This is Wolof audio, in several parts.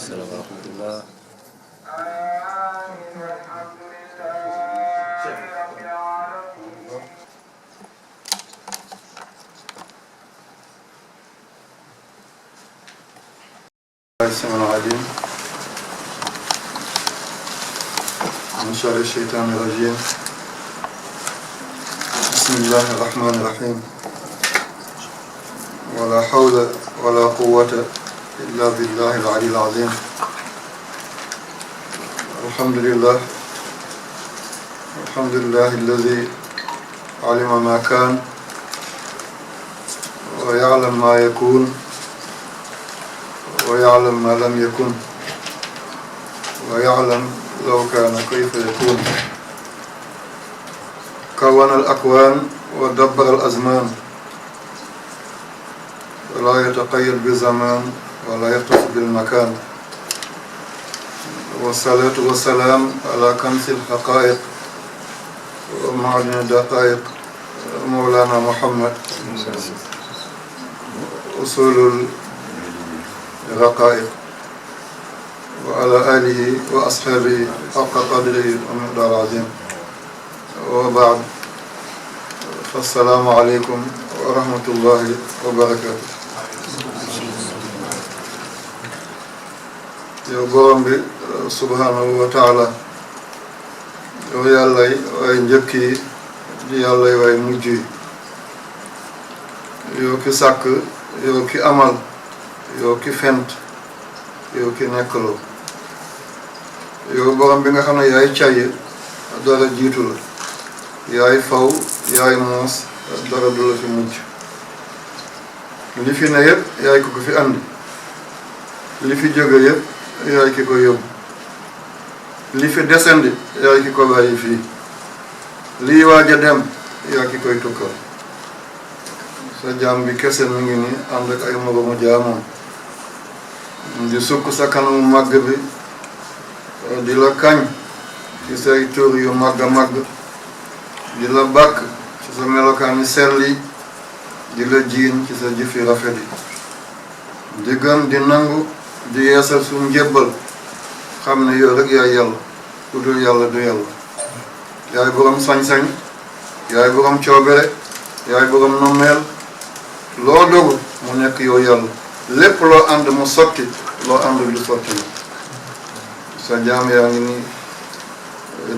السلام ورحمة الله. السميع العليم من شر الشيطان الرجيم. بسم الله الرحمن الرحيم. ولا حول ولا قوة إلا بالله العلي العظيم. الحمد لله الذي علم ما كان ويعلم ما يكون ويعلم ما لم يكن ويعلم لو كان كيف يكون. كون الأكوان ودبر الأزمان ولا يتقيد بالزمان ولا يتصف بالمكان. والصلاة والسلام على كنز الحقائق ومعدن الدقائق مولانا محمد أصول الرقائق وعلى آله وأصحابه حق قدره ومقدار عظيم. وبعد، فالسلام عليكم ورحمة الله وبركاته. yow borom bi subhanahu wa taala, yow yàllay way njëkk yi di yàllay way mujj yi, yow ki sàkk, yow ki amal, yow ki fent, yow ki nekkaloo, yow borom bi nga xam ne yaay cay dara jiitu la, yaay faw yaay moos dara du la fi mujj. Li fi ne yëpp yaay ko fi andi, li fi jóge yëpp yaay ki ko yóbbu, li fi descendi yaay ki ko bàyyi fii, lii waaj a dem yaay ki koy tukkal. Sa jaam bi kese mi ngi ni ànd ak ay moromu jaamoom di sukk sa kanamu màgg bi di la kañ ci say tur yu màgg a màgg, di la bàkk ci sa melokaan yi sell yi, di la jiin ci sa jëfi rafet yi, di gëm di nangu di yeesal suñu njébbal, xam ne yow rek yaay yàlla, ku dul yàlla du yàlla. Yaay borom sañ-sañ, yaay borom coobere, yaay borom nommeel. loo dogu mu nekk yow yàlla, lépp loo ànd mu sotti, loo ànd du sotti la. sa jaam yaa ngi nii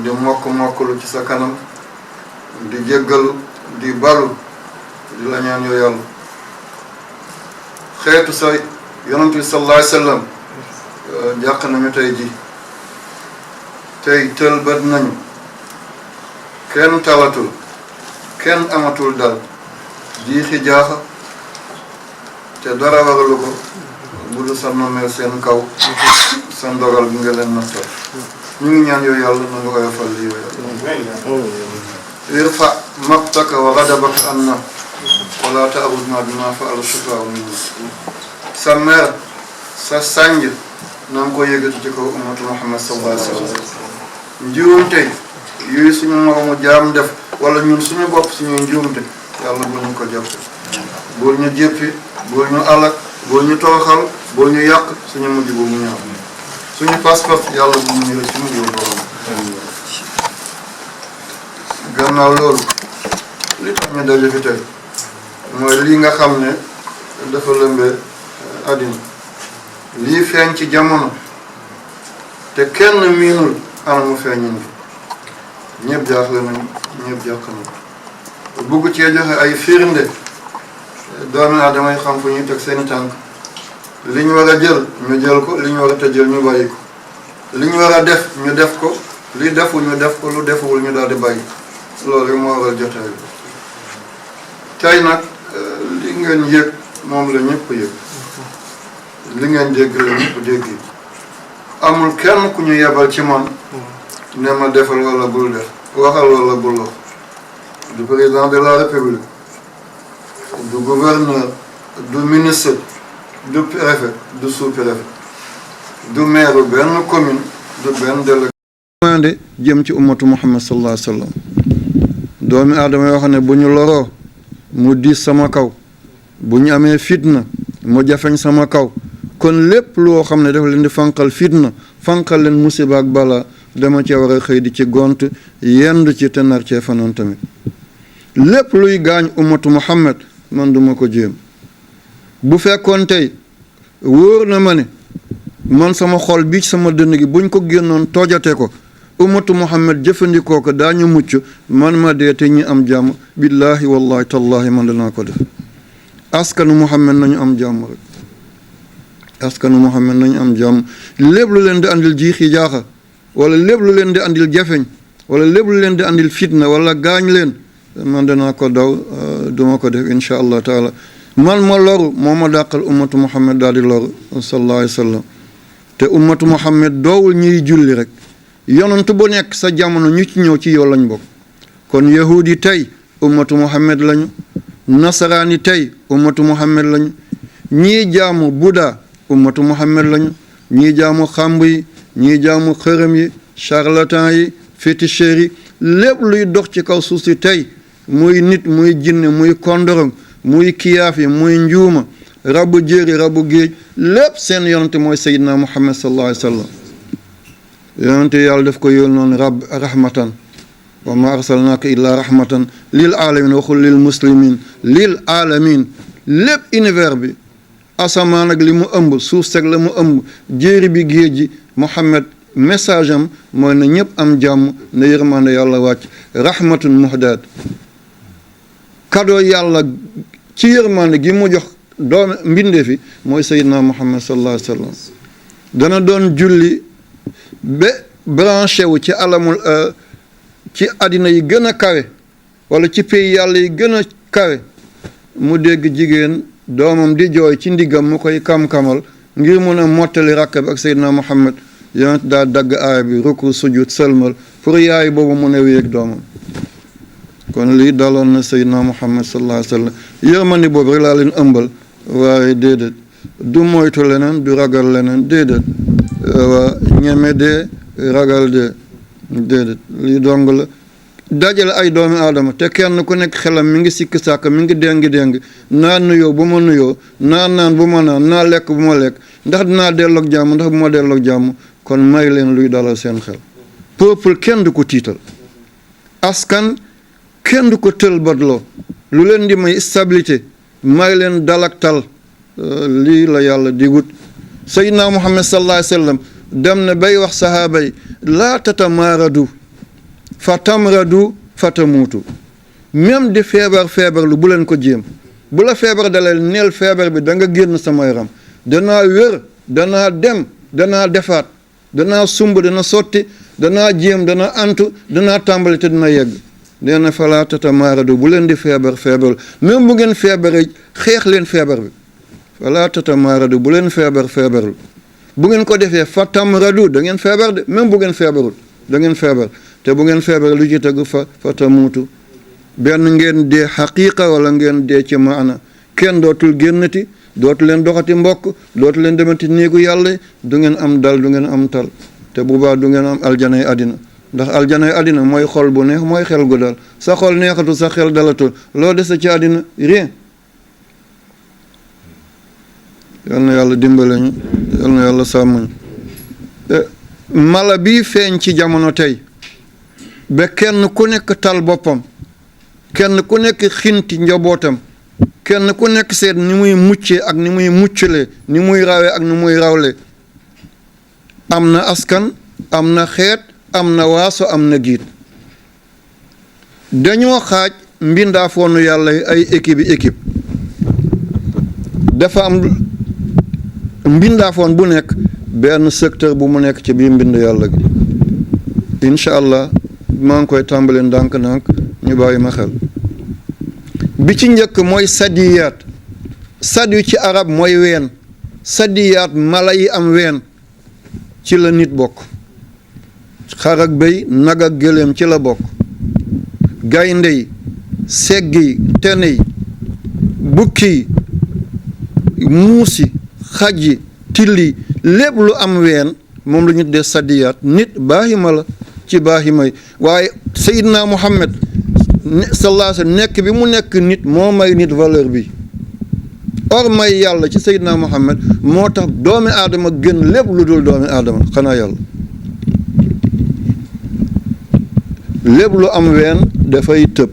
di mokk-mokklu ci sa kanam, di jéggalu, di balu, di la ñaan yow yàlla. xeetu sa yonent bi sallallahu alayhi wa sallam jàq nañu tey ji, tey tëlbët nañu, kenn talatul, kenn amatul dal, jiixi jaaxa, te dara waralu ko bu dul sa nomeel seen kaw, sa ndogal bi nga leen nattal. ñu ngi ñaan yow yàlla na nga koy fal li yow yàlla. irfa maqtaka wa ghadabaka anna wala ta'khudna bima fa'ala sufaha'u minna. sa mer sa sànj na nga ko yëgati ci kaw ummatu Muhammad sallallahu alayhi wa sallam. njuumte yooyu suñu moromu jaam def wala ñun suñu bopp suñu njuumte, yàlla bul ñu ko jàpp, bul ñu jéppi, bul ñu alak, bul ñu toroxal, bul ñu yàq suñu mujj bu mu ñaaw. suñu pas-pas yàlla bu mu ñëwee ci mujj bu borom. gannaaw loolu, li tax ñu daje fi tey mooy lii nga xam ne dafa lëmbee àddina, lii feeñ ci jamono te kenn miinul ana mu feeñin fi. ñëpp jaaxle nañ, ñëpp jàq nañ. bugg cee joxe ay firnde, doomi aadama yi xam fu ñuy teg seeni tànk. li ñu war a jël ñu jël ko, li ñu war a tëjël ñu bàyyi ko, li ñu war a def ñu def ko, li deful ñu def ko, lu defuwul ñu daal di bàyyi. loolu rek moo waral jotaay bi tey nag. li ngeen yëg moom la ñëpp yëg, li ngeen dégg la ñëpp dégg. amul kenn ku ñu yebal ci man ne ma defal wala bul def, waxal wala bul wax. du président de la république, du gouverneur, du ministre, du préfet, du sous-préfet, du maire benn commune, du benn délégué. jëm ci ummatu Muhammad sallallahu alayhi wa sallam. doomi aadama yoo xam ne bu ñu loroo mu diis sama kaw, bu ñu amee fitna mu jafeñ sama kaw, kon lépp loo xam ne dafa leen di fanqal fitna fanqal leen musiba ak bala dama cee war a xëy di ci gont yendu ci te nar cee fanaan tamit lépp luy gaañ ummatu Muhammad man duma ko jéem bu fekkoon tey wóor na ma ne man sama xol bi sama dënn gi buñ ko génnoon tojate ko ummatu Muhammad jëfandikoo ko daañu mucc man ma dee te ñi am jàmm billaahi wallahi tallahi man danaa ko def askanu Muhammad nañu am jàmm rek askanu Muhammad nañu am jàmm lépp lu leen di andil jiixi jaaxa wala lépp lu leen di andil jafeñ wala lépp lu leen di andil fitna wala gaañ leen man danaa ko daw duma ko def insha allah taala man ma loru moo ma dàqal ummatu Muhammad daal di loru sallallahu alayhi wa sallam te ummatu Muhammad doowul ñuy julli rek yonent bu nekk sa jamono ñu ci ñëw ci yow lañ bokk kon yahuud yi tey ummatu Muhammad lañu nasaraan yi tey ummatu Muhammad lañu ñii jaamu Buddha ummatu Muhammad lañu ñii jaamu xàmb yi ñii jaamu xërëm yi charlatan yi féticheurs yi lépp luy dox ci kaw suuf si tey muy nit muy jinne muy kondorong muy kiyaaf yi muy njuuma rabu jéeri rabu géej lépp seen yonante mooy Seydina Muhammad sallallahu alayhi wa sallam yonante yàlla daf ko yóol noonu rahmatan wa ma arsalnaaka illa rahmatan lil alamin waxul lil muslimin lil alamin lépp univers bi asamaan ak li mu ëmb suuf seg la mu ëmb jéeri bi géej gi Muhammad message am mooy na ñëpp am jàmm na yërmande yàlla wàcc rahmatun muhdaat kadoo yàlla ci yërmande gi mu jox doome mbindee fi mooy Seydina Muhammad sallallahu alayhi wa sallam dana doon julli ba branché wu ci alamul ci àddina yi gën a kawe wala ci pays yàlla yi gën a kawe mu dégg jigéen doomam di jooy ci ndiggam mu koy kam-kamal ngir mun a mottali rakka bi ak Seydina Muhammad yonent daa dagg aaya bi ruku sujud sëlmal pour yaay boobu mun a wéeg doomam kon lii daloon na Seydina Muhammad sallallahu alayhi wa sallam yërmandi boobu rek laa leen ëmbal waaye déedéet du moytu leneen du ragal leneen déedéet waa ñeme dee ragal dee déedéet lii dong la dajale ay doomi aadama te kenn ku nekk xelam mi ngi sikk sàkk mi ngi déng naa nuyoo bu ma nuyoo naa naan bu ma naan naa lekk bu ma lekk ndax dinaa delloog jàmm ndax bu ma delloog jàmm kon may leen luy dalal seen xel peuple kenn du ko tiital askan kenn du ko tël badloo lu leen di may stabilité may leen dalak tal lii la yàlla digut Seydina Muhammad sallallahu alayhi wa sallam dem na bay wax sahaaba yi laa tatamaaradu fa tamradu fa tamuutu même di feebar lu bu leen ko jéem bu la feebar daleel neel feebar bi da nga génn sama yaram danaa wér danaa dem danaa defaat danaa sumb dana sotti danaa jéem dana antu danaa tàmbali te dina yegg nee na falaa tatamaaradu bu leen di feebar même bu ngeen feebaree xeex leen feebar bi falaa tatamaaradu bu leen feebarlu bu ngeen ko defee fa tamradu da ngeen feebar de même bu ngeen feebarul da ngeen feebar te bu ngeen feebar lu ci tegu fa tamuutu benn ngeen dee xaqiiqa wala ngeen dee ci maana kenn dootul génnati dootu leen doxati mbokk dootu leen demati néegu yàlla du ngeen am dal du ngeen am tal te bu baax du ngeen am aljanay àddina ndax aljanay àddina mooy xol bu neex mooy xel gu dal sa xol neexatul sa xel dalatul loo dese ci àddina rien yal na yàlla dimbale ñu yal na yàlla sàmm ñu mala bii feeñ ci jamono tey ba kenn ku nekk tal boppam kenn ku nekk xinti njabootam kenn ku nekk seet ni muy muccee ak ni muy muccalee ni muy rawee ak ni muy rawle am na askan am na xeet am na waaso am na giit dañoo xaaj mbindaafoonu yàlla ay équipe dafa am mbindaafoon bu nekk benn secteur bu mu nekk ci biir mbind yàlla gi incha allah maa ngi koy tàmbali ndànk-ndànk ñu bàyyi ma xel bi ci njëkk mooy sadiyaat sadiyu ci arab mooy ween sadiyaat mala yi am ween ci la nit bokk xar ak béy nag ak gëléem ci la bokk gaynde yi segg yi tene yi bukki yi muus yi xaj yi till yi lépp lu am ween moom la ñu tuddee sadiyaat nit baahima la ci baahima yi waaye Seydina Muhammad sallallahu alayhi wa sallam nekk bi mu nekk nit moo may nit valeur bi ormay yàlla ci Seydina Muhammad moo tax doomi aadama gën lépp lu dul doomi aadama xanaa yàlla. lépp lu am ween dafay tëb,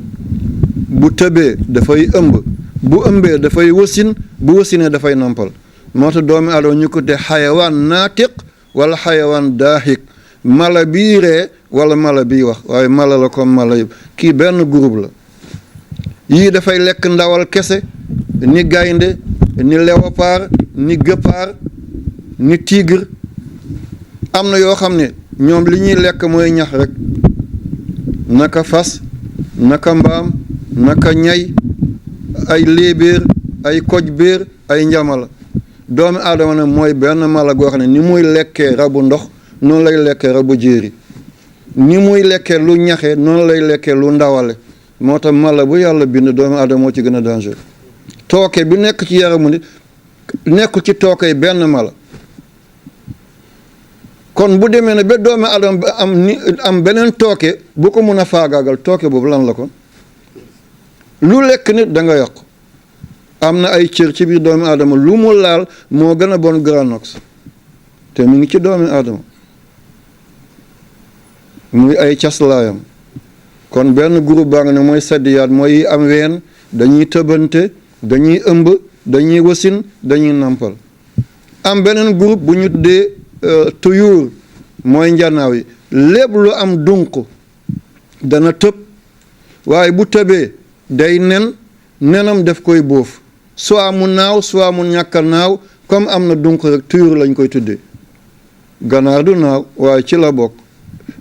bu tëbee dafay ëmb, bu ëmbee dafay wasin, bu wasinee dafay nampal. moo tax doomi aadama ñu ko te xayawaan naatiq wala xayawaan daaxik, mala bii ree wala mala bii wax, waaye mala la comme mala yëpp. kii benn groupe la. yii dafay lekk ndawal kese ni gaynde, ni léopard, ni guépard, ni tigre. am na yoo xam ne ñoom li ñuy lekk mooy ñax rek, naka fas, naka mbaam, naka ñay, ay léebéer, ay koj béer, ay njamala. doomi aadama nag mooy benn mala goo xam ne ni muy lekkee rabu ndox noonu lay lekkee rabu jéeri, ni muy lekkee lu ñaxe noonu lay lekkee lu ndawale. moo tax mala bu yàlla bind doomi aadama moo ci gën a danger. tooke bi nekk ci yaramu nit nekkul ci tooke yi benn mala. kon bu demee ne ba doomi aadama ba am beneen tooke bu ko mun a faagaagal, tooke boobu lan la kon lu lekk nit da nga yàqu. am na ay cër ci biir doomi aadama lu mu laal moo gën a bon granox te mu ngi ci doomi aadama, muy ay caslaayam. kon benn groupe baa nga ne mooy saddiyaat, mooy am ween, dañuy tëbante, dañuy ëmb, dañuy wasin, dañuy nampal. am beneen groupe bu ñu tuddee tuyuur, mooy njanaaw yi. lépp lu am dunq dana tëb, waaye bu tëbee day nenam def koy bóof, soit mu naaw soit mu ñàkk a naaw. comme am na dunq rek tuyuur lañ koy tuddee. ganaar du naaw waaye ci la bokk,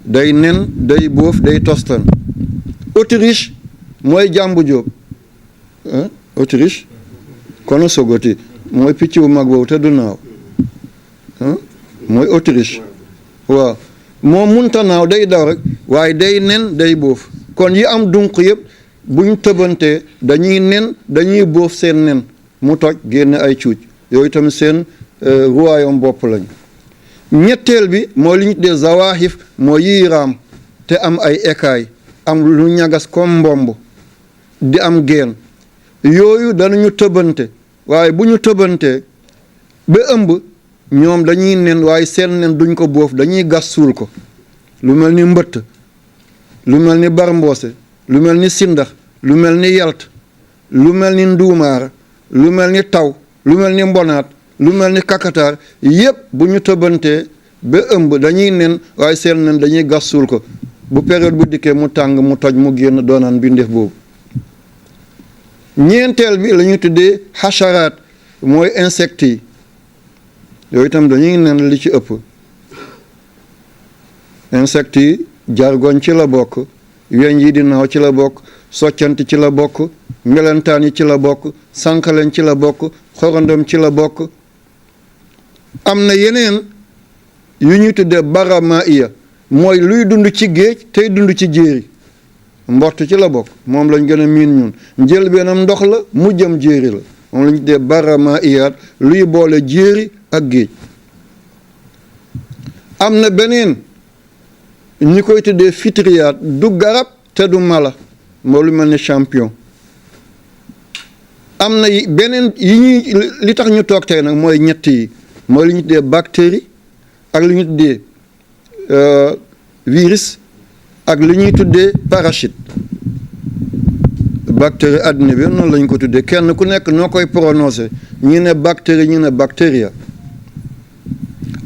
day nen, day bóof, day tostan. Autriche mooy jàmbu jóob, Autriche kono sogoti mooy picc bu mag boobu te du naaw, mooy Autriche. waaw moom munta naaw, day daw rek waaye day nen, day bóof. kon yi am dunq yëpp buñ tëbantee dañuy nen, dañuy bóof seen nen mu toj génne ay cuuj. yooyu tamit seen royaume bopp lañ. ñetteel bi mooy li ñu tuddee zawahif, mooy yiy raam te am ay écailles, am lu ñagas comme mbomb, di am geen. yooyu danañu tëbante, waaye bu ñu tëbantee ba ëmb ñoom dañuy nen, waaye seen nen duñ ko bóof, dañuy gas suul ko. lu mel ni mbëtt, lu mel ni barmboose, lu mel ni sindax, lu mel ni yalt, lu mel ni nduumaar, lu mel ni taw, lu mel ni mbonaat, lu mel ni kakataar. yépp bu ñu tëbantee ba ëmb dañuy nen, waaye seen nen dañuy gas suul ko. bu période bu dikkee mu tàng, mu toj, mu génn doonaan bindeef boobu. ñeenteel bi la ñuy tuddee xacharaat, mooy insectes yi. yooyu itam dañuy nen li ci ëpp. insectes yi jargoñ ci la bokk, weñ yi di naaw ci la bokk, soccant ci la bokk, melentaan yi ci la bokk, sànqaleñ ci la bokk, xorondom ci la bokk. am na yeneen yu ñuy tuddee baramaiya, mooy luy dund ci géej tey dund ci jéeri. mbott ci la bokk, moom lañ gën a miin ñun. njëlbeenam ndox la, mu jëm jéeri la, moom lañ tuddee baramaiyaat, luy boole jéeri ak géej. am na beneen ñi koy tuddee fitriyaat, du garab te du mala, moo lu mel ni champion. am na beneen yi ñuy li tax ñu toog tey nag mooy ñett yi, mooy li ñu tuddee bactérie ak li ñu tuddee virus ak li ñuy tuddee parachute. bactérie àddina bi noonu lañ ko tuddee, kenn ku nekk noo koy prononcé, ñi ne bactérie, ñi ne bactéria.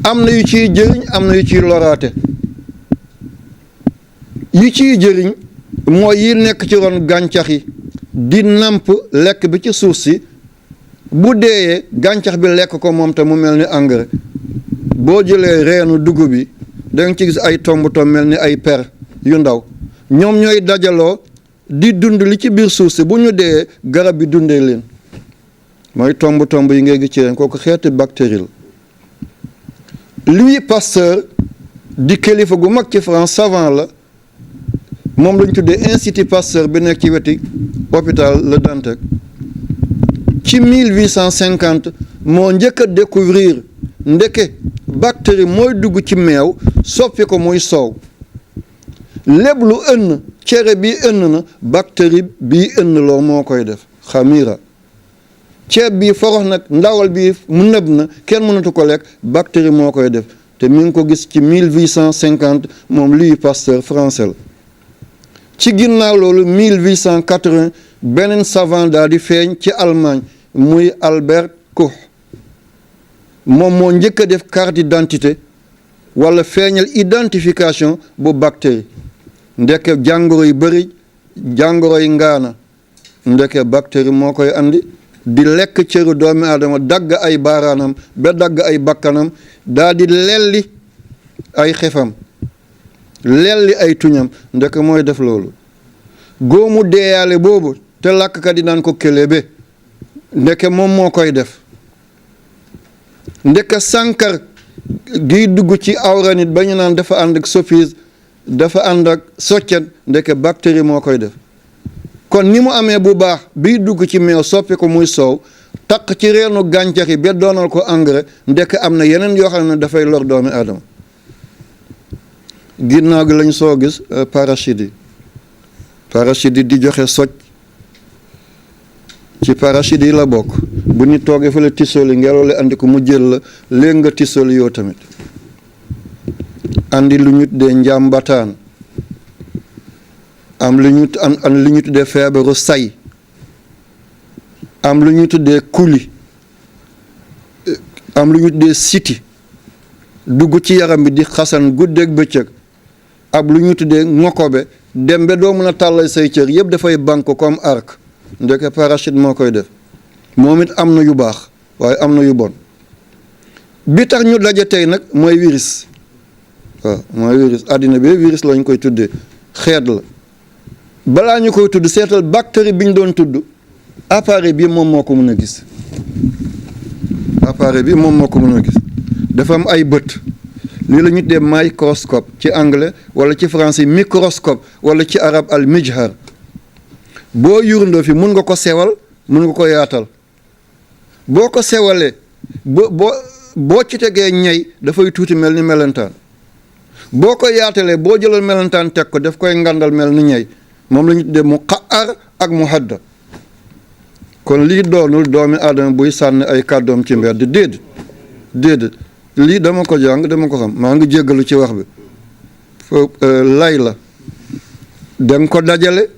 am na yu ciy jëriñ, am na yu ciy loraate. yi ciy jëriñ mooy yi nekk ci ron gàncax yi di namp lekk bi ci suuf si, bu deeyee gàncax bi lekk ko moom te mu mel ni engrais. boo jëlee reenu dugub bi da nga ci gis ay tomb mel ni ay per yu ndaw, ñoom ñooy dajaloo di dund li ci biir suuf si. bu ñu dee garab bi dundee leen, mooy tomb yi ngay gis ci ren, kooku xeeti bactérie la. Louis Pasteur di kilifa gu mag ci France, savant la, moom lañ tuddee Institut Pasteur bi nekk ci weti hôpital Le Dantec. ci 1850 moo njëkk a découvrir ndeke bactérie mooy dugg ci meew soppi ko muy soow. lépp lu ënn, cere bi ënn na, bactérie bii ënn loo moo koy def, xamira. ceeb bi forox nag ndawal bi mu nëb na kenn mënatu ko lekk bactérie moo koy def te mi ngi ko gis ci 1850 moom Louis Pasteur français la. ci ginnaaw loolu 1880 beneen savant daal di feeñ ci Allemagne muy Albert Koch moom moo njëkk a def carte d'identité wala feeñal identification bu bactérie ndeke jàngoro yu bëri jàngoro yi ngaana ndeke bactérie moo koy andi di lekk cëru doomi aadama dagg ay baaraanam ba dagg ay bakkanam daa di lelli ay xefam lelli ay tuñam ndeke mooy def loolu góomu deeyaale boobu te làkkkat yi naan ko kelebe ndeke moom moo koy def ndeke sànkar giy dugg ci awra nit ba ñu naan dafa ànd ak sophise dafa ànd ak soccet ndeke bactérie moo koy def kon ni mu amee bu baax biy dugg ci meew soppi ko muy soow taq ci reenu gàncax yi ba doonal ko engrais ndeke am na yeneen yoo xam ne dafay lor doomi aadama ginnaaw gi lañ soo gis parachute yi di joxe soj ci parachute yi la bokk bu ñu toogee fële tisoli ngelaw li andi ko mu jël la léegi nga tisoli yow tamit andi lu ñu tuddee njàmbataan am lu ñu tuddee feebaru say am lu ñu tuddee kuli am lu ñu tuddee siti dugg ci yaram bi di xasan guddeeg bëccëg ab lu ñu tuddee ŋokobe dem ba doo mën a tàllal say cër yëpp dafay banque comme arc ndeke parachute moo koy def moom it am na yu baax waaye am na yu bon bi tax ñu daje tey nag mooy virus waaw mooy virus àddina bi virus lañ koy tuddee xeet la balaa ñu koy tudd seetal bactérie bi ñu doon tudd appareil bi moom moo ko mën a gis appareil bi moom moo ko mën a gis dafa am ay bët lii la ñu tuddee microscope ci anglais wala ci français microscope wala ci arab al mijhar boo yurndoo fi mun nga ko sewal mun nga ko yaatal boo ko sewalee boo ci tegee ñey dafay tuuti mel ni melentaan boo ko yaatalee boo jëlal melentaan teg ko daf koy ngandal mel ni ñey moom la ñu tuddee mu xaar ak mu hadda kon lii doonul doomi aadama buy sànni ay kàddoom ci mbedd déedéet lii dama ko jàng dama ko xam maa ngi jéggalu ci wax bi lay la danga ko dajale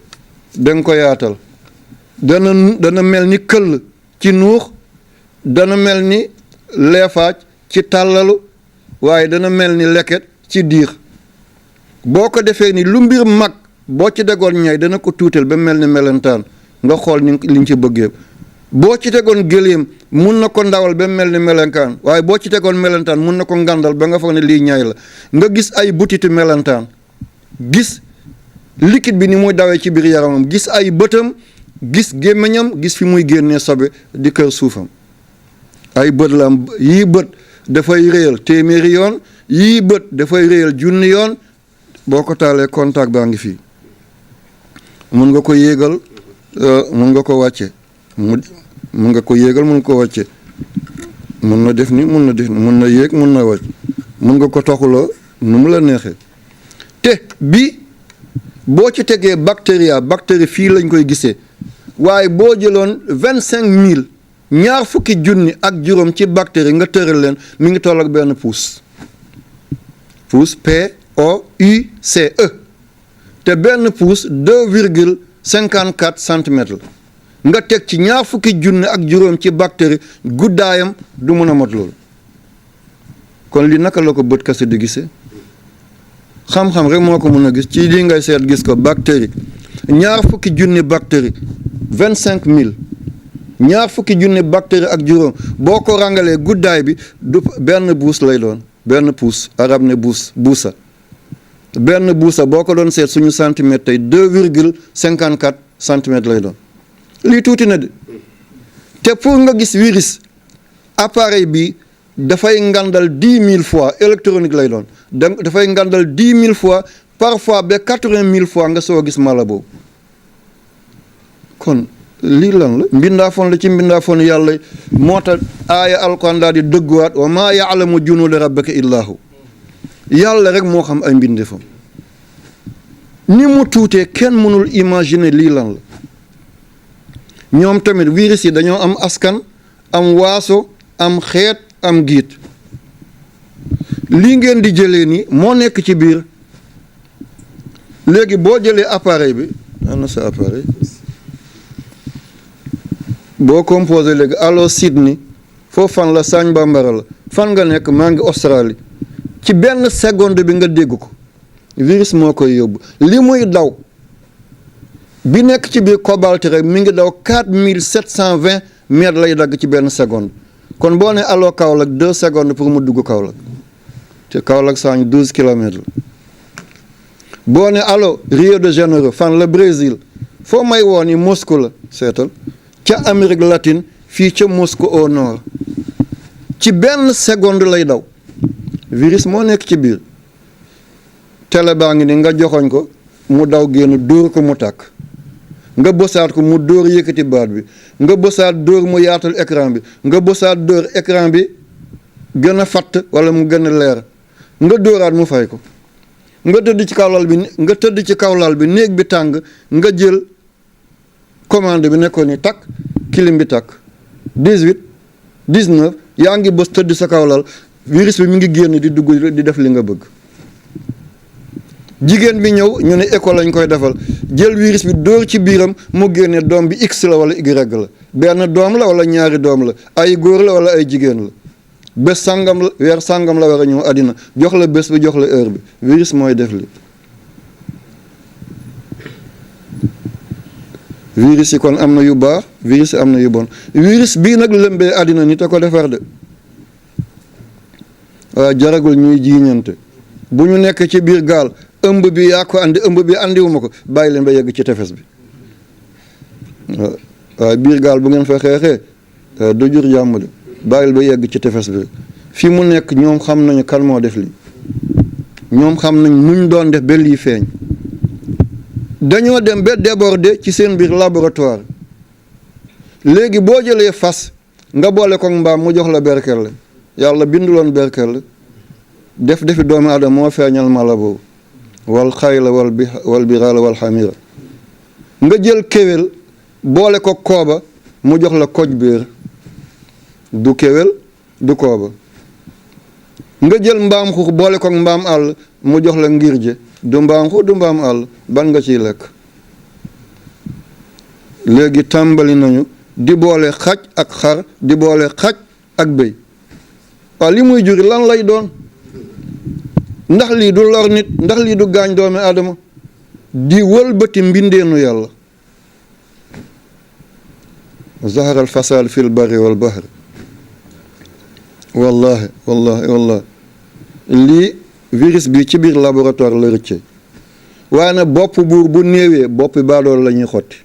danga ko yaatal dana mel ni këll ci nuux dana mel ni leefaaj ci tàllalu waaye dana mel ni leket ci diir boo ko defee ni lu mbir mag boo ci degoon ñay dana ko tuutal ba mel ni melentaan nga xool ni liñ ci bëggee boo ci tegoon gëléem mun na ko ndawal ba mel ni melentaan waaye boo ci tegoon melentaan mun na ko ngandal ba nga foog ne lii ñay la nga gis ay butitu melentaan gis liquide bi ni muy dawee ci biir yaramam gis ay bëtam gis gémmiñam gis fi muy génnee sobe di kër suufam ay bët la am yii bët dafay réyal téeméeri yoon yii bët dafay réyal junni yoon boo ko taalee contact baa ngi fii mun nga ko yéegal mun nga ko wàcce mun nga ko yéegal mun ko wàcce mun na def ni mun na yéeg mun na wàcc mun nga ko toxuloo nu mu la neexee te bi boo ci tegee bactérie fii lañ koy gisee waaye boo jëloon 25,000 ñaar fukki junni ak juróom ci bactérie nga tëral leen mi ngi toll ak benn pouce POUCE te benn pouce 2,54 centimètres la nga teg ci ñaar fukki junni ak juróom ci bactérie guddaayam du mën a mot loolu kon li naka la ko bët kese di gisee xam-xam rek moo ko mën a gis ci lii ngay seet gis ko bactérie ñaar fukki junni bactérie 25,000 ñaar fukki junni bactérie ak juróom boo ko rangalee guddaay bi du benn buus lay doon benn pouce arab ne buusa benn buusa boo ko doon seet suñu centimètre tey 2,54 centimètres lay doon lii tuuti na de te pour nga gis virus appareil bi dafay ngandal 10,000 fois électronique lay doon dafay ngandal 10,000 fois parfois ba 80,000 fois nga soo gis mala boobu kon lii lan la mbindaafoon la ci mbindaafoon yàlla moo tax aaya alquran daal di dëgguwaat wa maa yaalamu junuuda rabbika illaahu yàlla rek moo xam ay mbindeefam ni mu tuutee kenn mënul imaginer lii lan la ñoom tamit virus yi dañoo am askan am waaso am xeet am giit lii ngeen di jëlee ni moo nekk ci biir léegi boo jëlee appareil bi ana sa appareil boo composé léegi allo Sydney foofu fan la Sagne Bambara la fan nga nekk maa ngi Australie ci benn seconde bi nga dégg ko virus moo koy yóbbu li muy daw bi nekk ci biir cobalt rek mi ngi daw 4720 mètres lay dagg ci benn seconde kon boo ne allo Kaolack 2 secondes pour mu dugg Kaolack te Kaolack Sagne 12 kilomètres la boo ne allo Rio de Janeiro fan la Brésil foo may woo ni Moscou la seetal ca Amérique latine fii ca Moscou au nord ci benn seconde lay daw virus moo nekk ci biir télé baa ngi ni nga joxoñ ko mu daw génn dóor ko mu tàkk nga bësaat ko mu dóor yëkkati baat bi nga bësaat dóor mu yaatal écran bi nga bësaat dóor écran bi gën a fatt wala mu gën a leer nga dóoraat mu fay ko nga tëdd ci kaw lal bi néeg bi tàng nga jël commande bi nekkoon ni takk clim bi takk 18 19 yaa ngi bës tëdd sa kaw lal virus bi mi ngi génn di dugg di def li nga bëgg jigéen bi ñëw ñu ne école lañ koy defal jël virus bi dóor ci biiram mu génne doom bi x la wala y la benn doom la wala ñaari doom la ay góor la wala ay jigéen la bés sàngam la weer sàngam la war a ñëw àddina jox la bés bi jox la heure bi virus mooy def li virus yi kon am na yu baax virus yi am na yu bon virus bii nag lëmbee àddina nit a ko defar de waaw jaragul ñuy jiiñante bu ñu nekk ci biir gaal ëmb bi yaa ko andi ëmb bi andiwuma ko bàyyi leen ba yegg ci tefes bi waaw biir gaal bu ngeen fa xeexee du jur jàmm de bàyyil ba yegg ci tefes bi fi mu nekk ñoom xam nañu kan moo def lii ñoom xam nañ nuñ doon def ba lii feeñ dañoo dem ba déborder ci seen biir laboratoire léegi boo jëlee fas nga boole ko mbaam mu jox la berkelle yàlla binduloon berkelle def defi doomu aadama moo feeñal mala boobu wal xayla wal biraala wal xamira nga jël kéwél boole ko kooba mu jox la koj biir du kéwél du kooba nga jël mbaam xuux boole ko mbaam àll mu jox la ngirje du mbaam xuux du mbaam àll ban nga ciy lekk léegi tàmbali nañu di boole xaj ak xar di boole xaj ak béy waaw li muy juri lan lay doon ndax lii du lor nit ndax lii du gaañ doomi aadama di wëlbati mbindeenu yàlla zahara al fasad fi l barri wal bahri wallahi lii virus bi ci biir laboratoire la rëcce waaye nag bopp buur bu néewee boppi baadool la ñuy xotti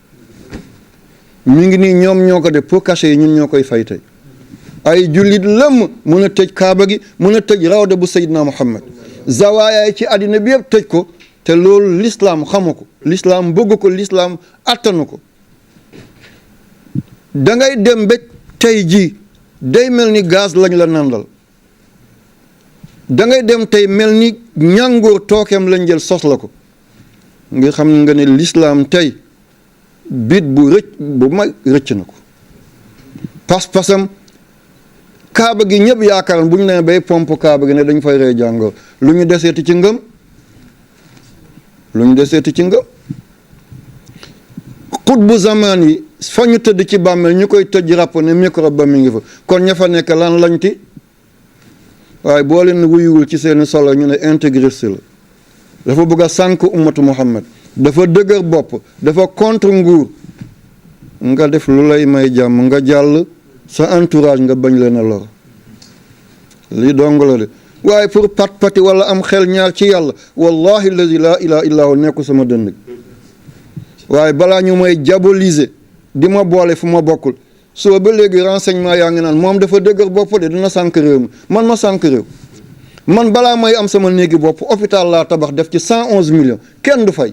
mi ngi nii ñoom ñoo ko def pour cacher yi ñun ñoo koy fay tey ay jullit lëmm mun a tëj kaaba gi mun a tëj rawda bu Seydina Muhammad zawaayaay ci àddina bi yëpp tëj ko te loolu lislaam xamu ko lislaam bëgg ko lislaam attanu ko dangay dem ba tey jii day mel ni gaz lañ la nandal dangay dem tey mel ni ñàngoor tookeem lañ jël sos la ko ngir xam nga ne lislaam tey bit bu mag rëcc na ko pas-pasam kaaba gi ñëpp yaakaaroon bu ñu nee bay pompe kaaba gi ne dañ fay rey jàngoro lu ñu deseeti ci ngëm xutbu zamaan yi fa ñu tëdd ci bàmmeel ñu koy tëj ràpp ne microbe ba mi ngi fa kon ña fa nekk lan lañ ti waaye boo leen wuyuwul ci seeni solo ñu ne intégriste la dafa bëgg a sànk ummatu Muhammad dafa dëgër bopp dafa contre nguur nga def lu lay may jàmm nga jàll sa entourage nga bañ leen a lor lii dong la de waaye pour pat-pati wala am xel ñaar ci yàlla wallahi allazi la ilaha illa hu nekku sama dënd waaye balaa ñu may diaboliser di ma boole fu ma bokkul soo ba léegi renseignement yaa ngi naan moom dafa dëgër bopp de dina sànk réew mi man ma sànk réew man balaa may am sama néegi bopp hôpital laa tabax def ci 111 millions kenn du fay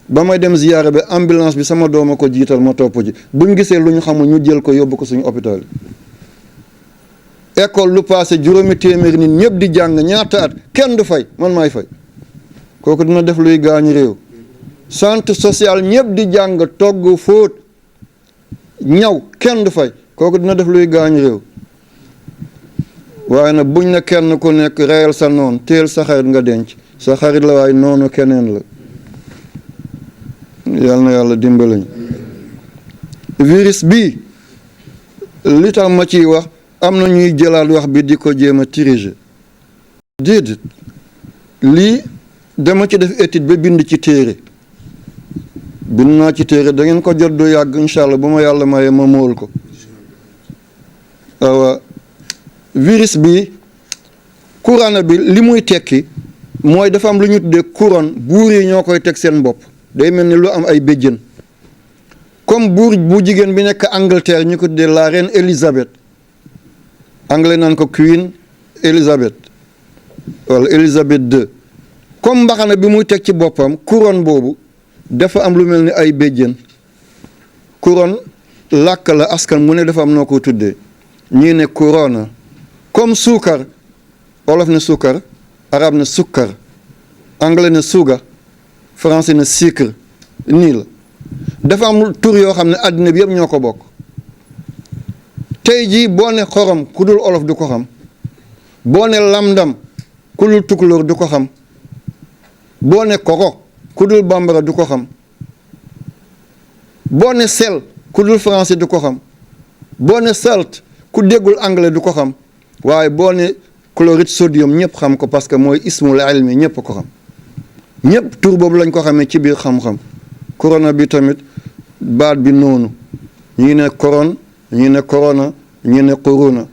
ba may dem ziyaara bi ambulance bi sama dooma ko jiital ma topp ji buñ gisee lu ñu xamul ñu jël ko yóbbu ko suñu hôpital yi école lu passé juróomi téeméeri nit ñëpp di jàng ñaata at kenn du fay man maay fay kooku dina def luy gaañu réew centre social ñëpp di jàng togg fóot ñaw kenn du fay kooku dina def luy gaañ réew waaye nag buñ ne kenn ku nekk reyal sa noon teel sa xarit nga denc sa xarit la waaye noonu keneen la yal na yàlla dimbalañ virus bi li tax ma ciy wax am na ñuy jëlaat wax bi di ko jéem a diriger déedéet lii dama ci def étude ba bind ci téere bind naa ci téere da ngeen ko jot du yàgg incha allah bu ma yàlla mayee ma mool ko waaw virus bi corona bi li muy tekki mooy dafa am lu ñu tuddee couronne buur yi ñoo koy teg seen bopp day mel ni lu am ay béjjën comme buur bu jigéen bi nekk Angleterre ñu ko tuddee la reine Elizabeth anglais naan ko Queen Elizabeth wala Elizabeth II comme mbaxana bi muy teg ci boppam couronne boobu dafa am lu mel ni ay béjjën couronne làkk la askan mu ne dafa am noo ko tuddee ñii ne couronne comme suukar wolof ne suukar arab ne sukkar anglais ne sugar français ne sucre nii la dafa am tur yoo xam ne àddina bi yëpp ñoo ko bokk tey jii boo ne xorom ku dul olof du ko xam boo ne lamdam ku dul tukulóor du ko xam boo ne koko ku dul bambara du ko xam boo ne sel ku dul français du ko xam boo ne salt ku déggul anglais du ko xam waaye boo ne chlorure sodium ñëpp xam ko parce que mooy ismul ilmi ñëpp ko xam ñëpp tur boobu lañ ko xamee ci biir xam-xam corona bi tamit baat bi noonu ñii ne coron ñii ne corona ñii ne corona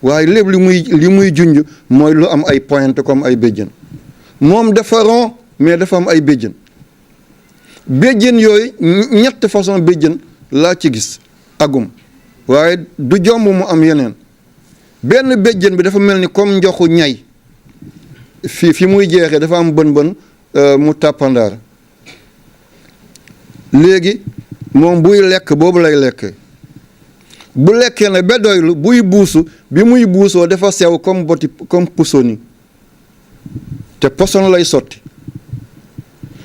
waaye lépp li muy junj mooy lu am ay pointe comme ay béjjën moom dafa rond mais dafa am ay béjjën béjjën yooyu ñett façon béjjën laa ci gis agum waaye du jomb mu am yeneen benn béjjën bi dafa mel ni comme njoxu ñay fi muy jeexee dafa am bën mu tàppandaar léegi moom buy lekk boobu lay lekkee bu lekkee ne ba doylu buy buusu bi muy buusoo dafa sew comme puso ni te poson lay sotti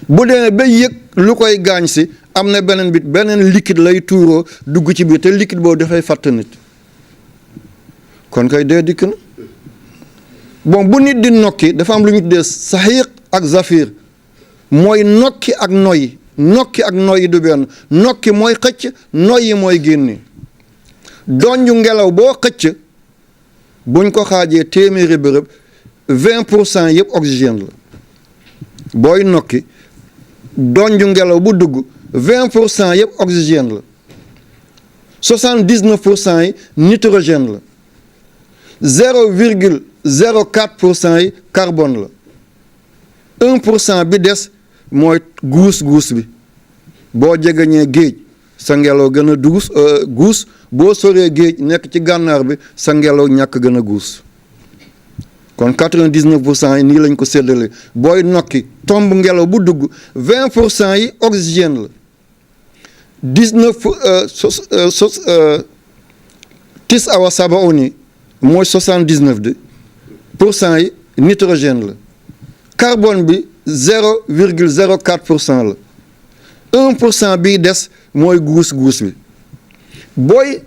bu dee ba yëg lu koy gaañ si am na beneen liquide lay tuuroo dugg ci biir te liquide boobu dafay fàtt nit kon kay dee dikk na bon bu nit di nokki dafa am lu ñu tuddee saxiiq ak zafir mooy nokki ak noyyi du benn nokki mooy xëcc noyyi mooy génne donju ngelaw boo xëcc buñ ko xaajee téeméeri bërëb 20% yëpp oxygène la booy nokki donju ngelaw bu dugg 20% yëpp oxygène la 79% yi nitrogène la 0,04% yi carbone la 1% bi des mooy guus bi boo jegeñee géej sa ngelaw gën a guus boo soree géej nekk ci gànnaar bi sa ngelaw ñàkk gën a guus kon 99% yi nii lañ ko séddale booy nokki tomb ngelaw bu dugg 20% yi oxygène la 19 awa sabauni mooy 79% yi nitrogène la carbone bi 0,04% la 1% bii des mooy guus bi booy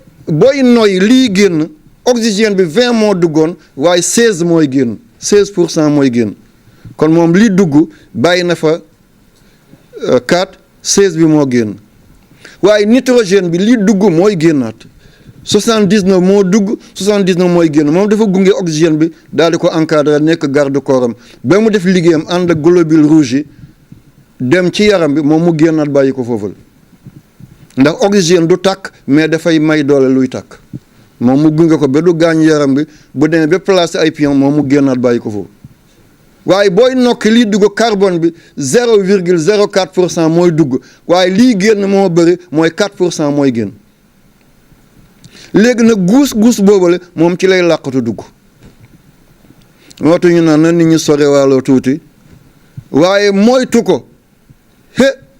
noy lii génn oxygène bi 20 moo duggoon waaye 16 mooy génn 16% mooy génn kon moom lii dugg bàyyi na fa 4 16 bi moo génn waaye nitrogène bi lii dugg mooy génnaat 79 moo dugg 79 mooy génn moom dafa gunge oxygène bi daal di ko encadré nekk garde corps am ba mu def liggéeyam ànd ak globules rouges yi dem ci yaram bi moom mu génnaat bàyyi ko foofu la ndax oxygène du tàkk mais dafay may doole luy tàkk moom mu gunge ko ba du gaañ yaram bi bu demee ba placé ay pion moom mu génnaat bàyyi ko foofu waaye booy nokki lii dugg carbone bi 0,04% mooy dugg waaye lii génn moo bëri mooy 4% mooy génn léegi nag guus boobale moom ci lay làqatu dugg moo tax ñu naan na nit ñi sore waaloo tuuti waaye moytu ko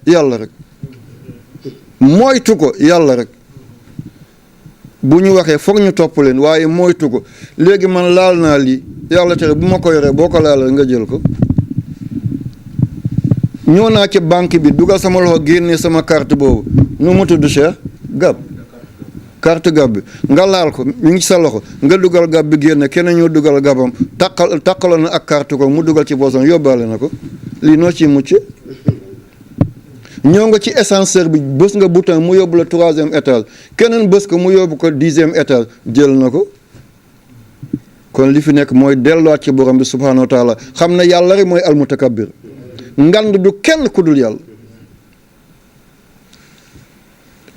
yàlla rek moytu ko yàlla rek bu ñu waxee foog ñu topp leen waaye moytu ko léegi man laal naa lii yàlla tere bu ma ko yoree boo ko laalal nga jël ko ñëw naa ci banque bi dugal sama loxo génnee sama carte boobu nu mu tudd Cheikh Gab carte gab bi nga laal ko mi ngi sa loxo nga dugal gab bi génne keneen ñoo dugal gabam takkaloon na ak carte ko mu dugal ci bosom yóbbaale na ko lii noo ciy mucc ñoo nga ci ascenseur bi bës nga bouton mu yóbbu la 3e étage keneen bës ko mu yóbbu ko 10e étage jël na ko kon li fi nekk mooy delluwaat ci borom bi subhanahu wa taala xam ne yàlla rek mooy almutakabbir ngand du kenn ku dul yàlla.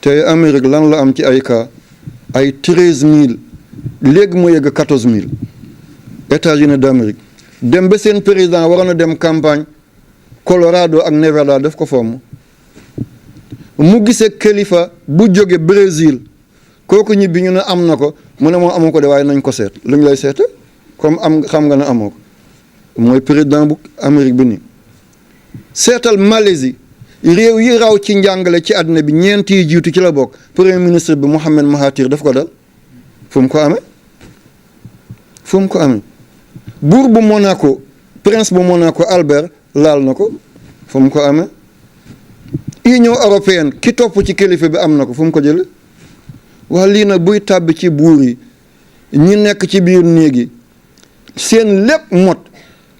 tey Amérique lan la am ci ay cas ay 13000 léegi mu yegg 14000 États-Unis d'Amérique dem ba seen président waroon a dem campagne Colorado ak Nevada def ko fomm mu gisee kilifa bu jóge Brésil kooku ñibbi ñu ne am na ko mu ne moom amoo ko de waaye nañ ko seet lu ñu lay seete comme am xam nga ne amoo ko mooy président bu Amérique bi nii seetal Malaisie réew yi raw ci njàngale ci àddina bi ñeent yi jiitu ci la bokk premier ministre bi Mohamed Mahathir daf ko dal fu mu ko amee buur bu Monaco prince bu Monaco Albert laal na ko fu mu ko amee Union européenne ki topp ci kilifa bi am na ko fu mu ko jële wax lii nag buy tàbbi ci buur yi ñi nekk ci biir néeg yi seen lépp mot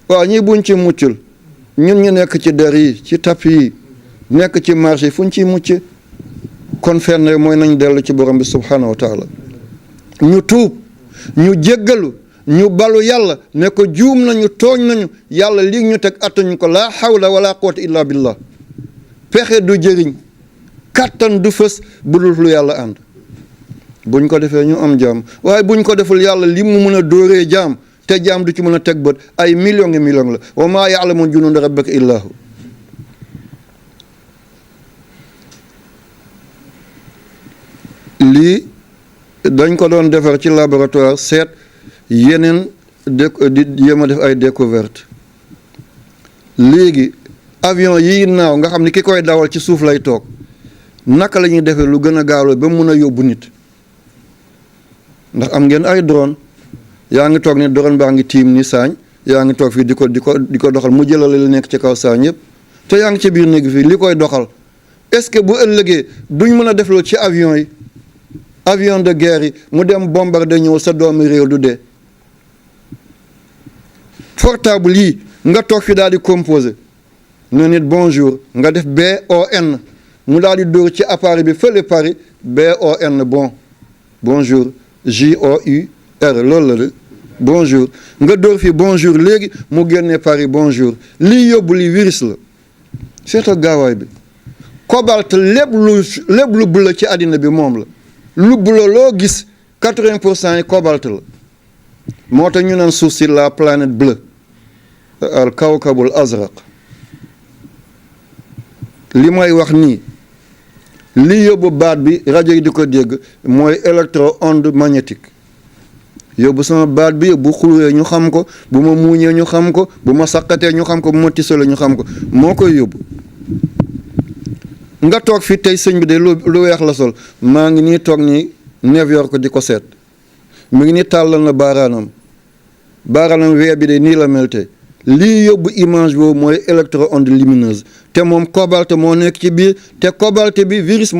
waaw ñi buñ ci muccul ñun ñu nekk ci der yi ci tapis yi nekk ci marché fu ñu ciy mucc kon fenn mooy nañ dellu ci borom bi subhanahu wa taala ñu tuub ñu jéggalu ñu balu yàlla ne ko juum nañu tooñ nañu yàlla lii ñu teg attañu ko laa hawla wala quwwata illa billah pexe du jëriñ kattan du fës bu dul lu yàlla ànd buñ ko defee ñu am jaam waaye buñ ko deful yàlla li mu mën a dóoree jaam te jaam du ci mën a teg bët ay millions et millions la wa maa ya'lamu junuuda rabbika illaa hu lii dañ ko doon defar ci laboratoire seet yeneen di jéem a def ay découverte léegi avion yi naaw nga xam ne ki koy dawal ci suuf lay toog naka la ñuy defee lu gën a gaaw ba mun a yóbbu nit ndax am ngeen ay drone yaa ngi toog ni drone baa ngi tiim ni saañ yaa ngi toog fii di ko doxal mu jëlale li nekk ci kaw saañ yëpp te yaa ngi ci biir néeg fii li koy doxal est-ce que bu ëllëgee duñ mën a def loolu ci avion yi avion de guerre yi mu dem bombarder ñëw sa doomi réew du dee portable yi nga toog fi daal di composé ne nit bonjour nga def BON mu daal di dóor ci appareil bi fële Paris BON bonjour JOUR loolu la de bonjour nga dóor fi bonjour léegi mu génnee Paris bonjour lii yóbbu li virus la seeta gaawaay bi cobalt lépp lu bula ci àddina bi moom la lu bula loo gis 80% yi cobalt la moo tax ñu naan suuf si la planète bleue al kawkabul azraq li may wax nii li yóbbu baat bi rajo yi di ko dégg mooy électro-onde magnétique yóbbu sama baat bi bu xulwee ñu xam ko bu ma muuñee ñu xam ko bu ma saqatee ñu xam ko bu ma tisalee ñu xam ko moo koy yóbbu nga toog fi tey sëñ bi de lu weex la sol maa ngi nii toog nii New York di ko seet mu ngi nii tàllal na baaraanam wee bi de nii la mel tey lii yóbbu image boobu mooy électro-onde lumineuse te moom cobalt moo nekk ci biir te cobalt bi virus